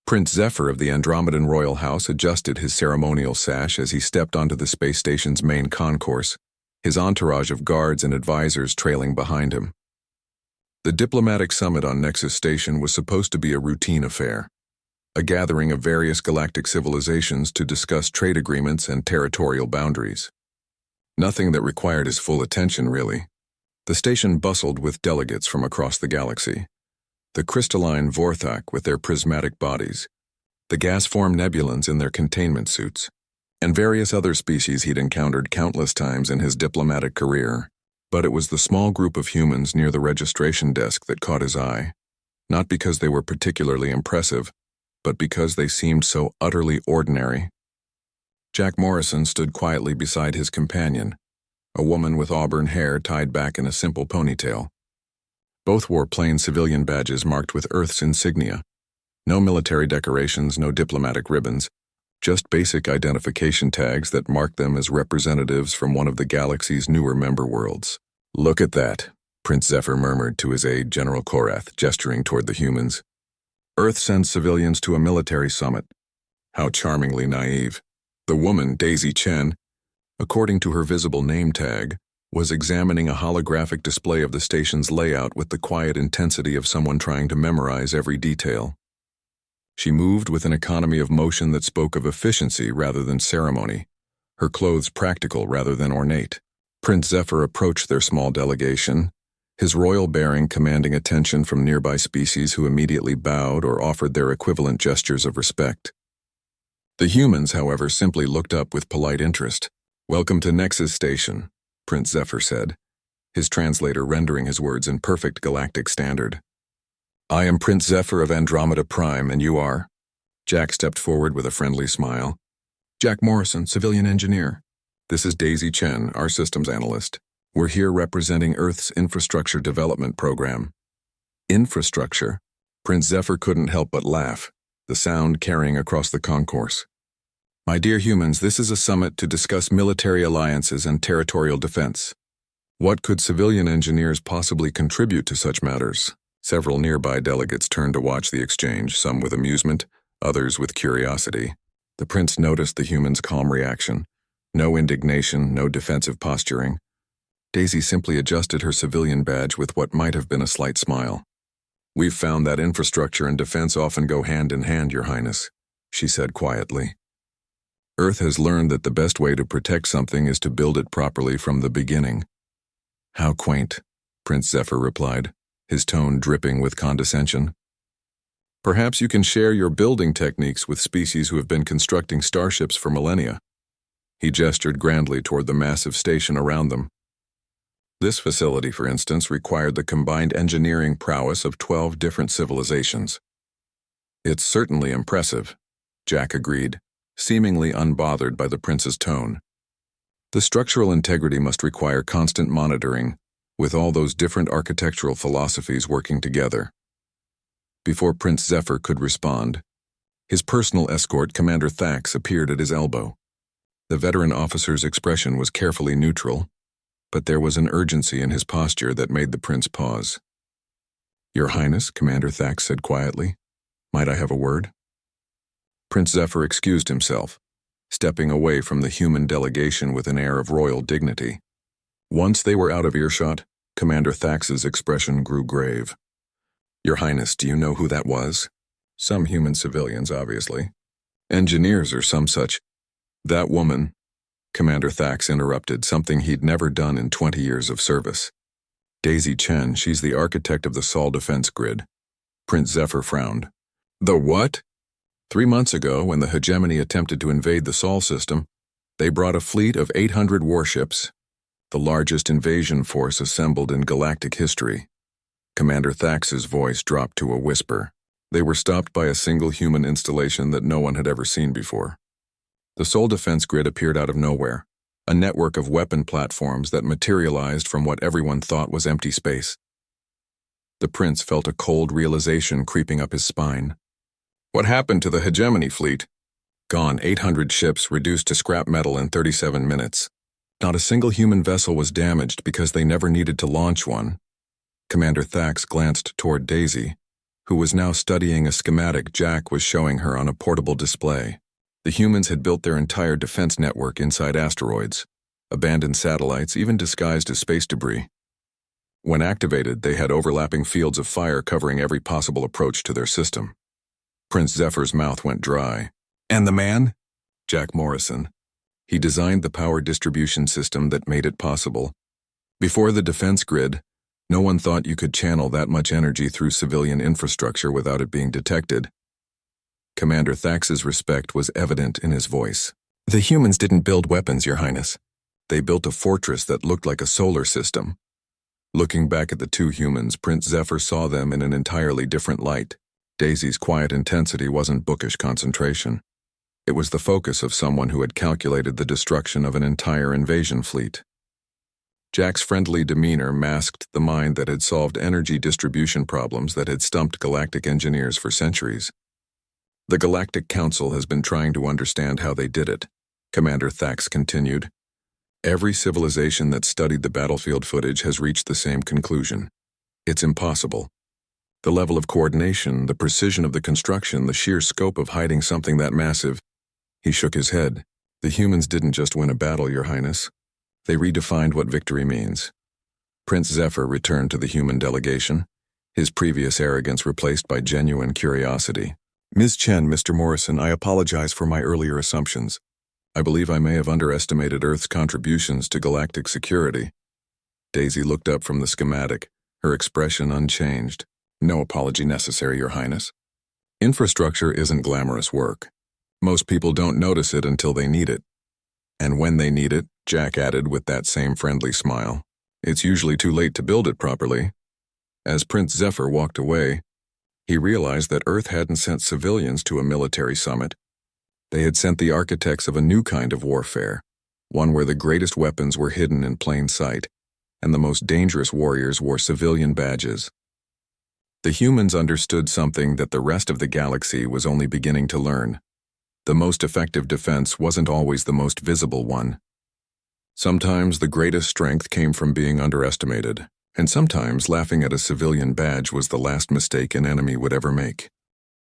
Prince Zephyr of the Andromedan royal house adjusted his ceremonial sash as he stepped onto the space station's main concourse, his entourage of guards and advisors trailing behind him. The diplomatic summit on Nexus Station was supposed to be a routine affair, a gathering of various galactic civilizations to discuss trade agreements and territorial boundaries. Nothing that required his full attention, really. The station bustled with delegates from across the galaxy. The crystalline Vorthak with their prismatic bodies, the gas-formed nebulans in their containment suits, and various other species he'd encountered countless times in his diplomatic career. But it was the small group of humans near the registration desk that caught his eye, not because they were particularly impressive, but because they seemed so utterly ordinary. Jack Morrison stood quietly beside his companion, a woman with auburn hair tied back in a simple ponytail. Both wore plain civilian badges marked with Earth's insignia. No military decorations, no diplomatic ribbons, just basic identification tags that marked them as representatives from one of the galaxy's newer member worlds. "Look at that," Prince Zephyr murmured to his aide, General Korath, gesturing toward the humans. "Earth sends civilians to a military summit. How charmingly naive." The woman, Daisy Chen, according to her visible name tag, was examining a holographic display of the station's layout with the quiet intensity of someone trying to memorize every detail. She moved with an economy of motion that spoke of efficiency rather than ceremony, her clothes practical rather than ornate. Prince Zephyr approached their small delegation, his royal bearing commanding attention from nearby species who immediately bowed or offered their equivalent gestures of respect. The humans, however, simply looked up with polite interest. "Welcome to Nexus Station," Prince Zephyr said, his translator rendering his words in perfect galactic standard. "I am Prince Zephyr of Andromeda Prime, and you are?" Jack stepped forward with a friendly smile. "Jack Morrison, civilian engineer. This is Daisy Chen, our systems analyst. We're here representing Earth's infrastructure development program." Infrastructure? Prince Zephyr couldn't help but laugh, the sound carrying across the concourse. "My dear humans, this is a summit to discuss military alliances and territorial defense. What could civilian engineers possibly contribute to such matters?" Several nearby delegates turned to watch the exchange, some with amusement, others with curiosity. The prince noticed the humans' calm reaction. No indignation, no defensive posturing. Daisy simply adjusted her civilian badge with what might have been a slight smile. "We've found that infrastructure and defense often go hand in hand, Your Highness," she said quietly. "Earth has learned that the best way to protect something is to build it properly from the beginning." "How quaint," Prince Zephyr replied, his tone dripping with condescension. "Perhaps you can share your building techniques with species who have been constructing starships for millennia." He gestured grandly toward the massive station around them. This facility, for instance, required the combined engineering prowess of 12 different civilizations. "It's certainly impressive," Jack agreed, seemingly unbothered by the prince's tone. "The structural integrity must require constant monitoring, with all those different architectural philosophies working together." Before Prince Zephyr could respond, his personal escort, Commander Thax, appeared at his elbow. The veteran officer's expression was carefully neutral, but there was an urgency in his posture that made the prince pause. "Your Highness," Commander Thax said quietly, "might I have a word?" Prince Zephyr excused himself, stepping away from the human delegation with an air of royal dignity. Once they were out of earshot, Commander Thax's expression grew grave. "Your Highness, do you know who that was?" "Some human civilians, obviously. Engineers or some such." "That woman," Commander Thax interrupted, something he'd never done in 20 years of service. "Daisy Chen, she's the architect of the Sol defense grid." Prince Zephyr frowned. "The what?" 3 months ago, when the hegemony attempted to invade the Sol system, they brought a fleet of 800 warships, the largest invasion force assembled in galactic history. Commander Thax's voice dropped to a whisper. They were stopped by a single human installation that no one had ever seen before. The Sol defense grid appeared out of nowhere, a network of weapon platforms that materialized from what everyone thought was empty space. The prince felt a cold realization creeping up his spine. What happened to the hegemony fleet? Gone, 800 ships reduced to scrap metal in 37 minutes. Not a single human vessel was damaged because they never needed to launch one. Commander Thax glanced toward Daisy, who was now studying a schematic Jack was showing her on a portable display. The humans had built their entire defense network inside asteroids, abandoned satellites, even disguised as space debris. When activated, they had overlapping fields of fire covering every possible approach to their system. Prince Zephyr's mouth went dry. And the man? Jack Morrison. He designed the power distribution system that made it possible. Before the defense grid, no one thought you could channel that much energy through civilian infrastructure without it being detected. Commander Thax's respect was evident in his voice. The humans didn't build weapons, Your Highness. They built a fortress that looked like a solar system. Looking back at the two humans, Prince Zephyr saw them in an entirely different light. Daisy's quiet intensity wasn't bookish concentration. It was the focus of someone who had calculated the destruction of an entire invasion fleet. Jack's friendly demeanor masked the mind that had solved energy distribution problems that had stumped galactic engineers for centuries. The Galactic Council has been trying to understand how they did it, Commander Thax continued. Every civilization that studied the battlefield footage has reached the same conclusion. It's impossible. The level of coordination, the precision of the construction, the sheer scope of hiding something that massive. He shook his head. The humans didn't just win a battle, Your Highness. They redefined what victory means. Prince Zephyr returned to the human delegation, his previous arrogance replaced by genuine curiosity. Ms. Chen, Mr. Morrison, I apologize for my earlier assumptions. I believe I may have underestimated Earth's contributions to galactic security. Daisy looked up from the schematic, her expression unchanged. No apology necessary, Your Highness. Infrastructure isn't glamorous work. Most people don't notice it until they need it. And when they need it, Jack added with that same friendly smile, it's usually too late to build it properly. As Prince Zephyr walked away, he realized that Earth hadn't sent civilians to a military summit. They had sent the architects of a new kind of warfare, one where the greatest weapons were hidden in plain sight, and the most dangerous warriors wore civilian badges. The humans understood something that the rest of the galaxy was only beginning to learn. The most effective defense wasn't always the most visible one. Sometimes the greatest strength came from being underestimated, and sometimes laughing at a civilian badge was the last mistake an enemy would ever make.